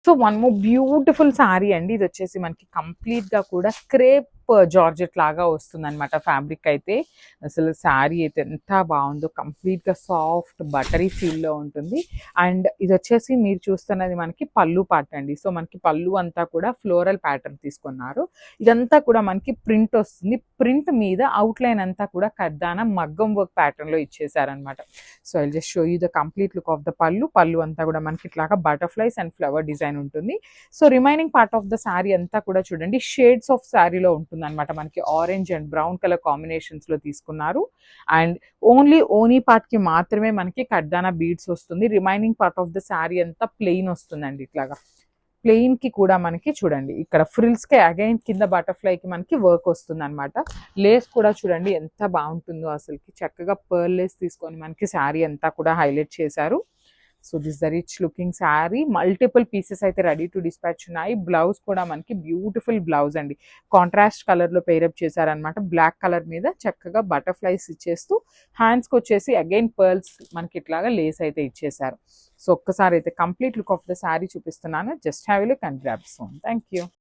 So one more beautiful sari అండి. ఇది వచ్చేసి మనకి కంప్లీట్గా కూడా క్రేప్ జార్జెట్ లాగా వస్తుంది అనమాట. ఫ్యాబ్రిక్ అయితే అసలు శారీ అయితే ఎంత బాగుందో, కంప్లీట్గా సాఫ్ట్ బటరీ ఫీల్లో ఉంటుంది. అండ్ ఇది వచ్చేసి మీరు చూస్తున్నది మనకి పళ్ళు పార్ట్ అండి. సో మనకి పళ్ళు అంతా కూడా ఫ్లోరల్ ప్యాటర్న్ తీసుకున్నారు. ఇదంతా కూడా మనకి ప్రింట్ వస్తుంది. ప్రింట్ మీద అవుట్లైన్ అంతా కూడా కర్దానా మగ్గం వర్క్ ప్యాటర్న్లో ఇచ్చేసారనమాట. So I just show you the complete look of the పళ్ళు అంతా కూడా మనకి ఇట్లాగా బటర్ఫ్లైస్ అండ్ ఫ్లవర్ డిజైన్ ఉంటుంది. So remaining part of the sari అంతా కూడా చూడండి షేడ్స్ ఆఫ్ శారీలో ఉంటుంది అనమాట. మనకి orange and brown colour combinations లో తీసుకున్నారు. అండ్ ఓన్లీ ఓనీ పార్ట్ కి మాత్రమే మనకి కర్దానా బీడ్స్ వస్తుంది. Remaining part of the sari అంతా ప్లెయిన్ వస్తుందండి. ఇట్లాగా ప్లెయిన్ కి కూడా మనకి చూడండి ఇక్కడ ఫ్రిల్స్ కి అగైన్ కింద బటర్ఫ్లై కి మనకి వర్క్ వస్తుంది అనమాట. లేస్ కూడా చూడండి ఎంత బాగుంటుందో అసలుకి. చక్కగా పర్ల్ లేస్ తీసుకొని మనకి శారీ అంతా కూడా హైలైట్ చేశారు. So this the rich looking sari. Multiple pieces అయితే రెడీ టు డిస్పాచ్ ఉన్నాయి. బ్లౌజ్ కూడా మనకి బ్యూటిఫుల్ బ్లౌజ్ అండి. కాంట్రాస్ట్ కలర్ లో పేరప్ చేశారనమాట. బ్లాక్ కలర్ మీద చక్కగా బటర్ఫ్లైస్ ఇచ్చేస్తూ హ్యాండ్స్కి వచ్చేసి అగైన్ పర్ల్స్ మనకి ఇట్లాగా లేస్ అయితే ఇచ్చేసారు. సో ఒక్కసారి అయితే complete look of the sari చూపిస్తున్నాను. Just have a look and grab soon. Thank you.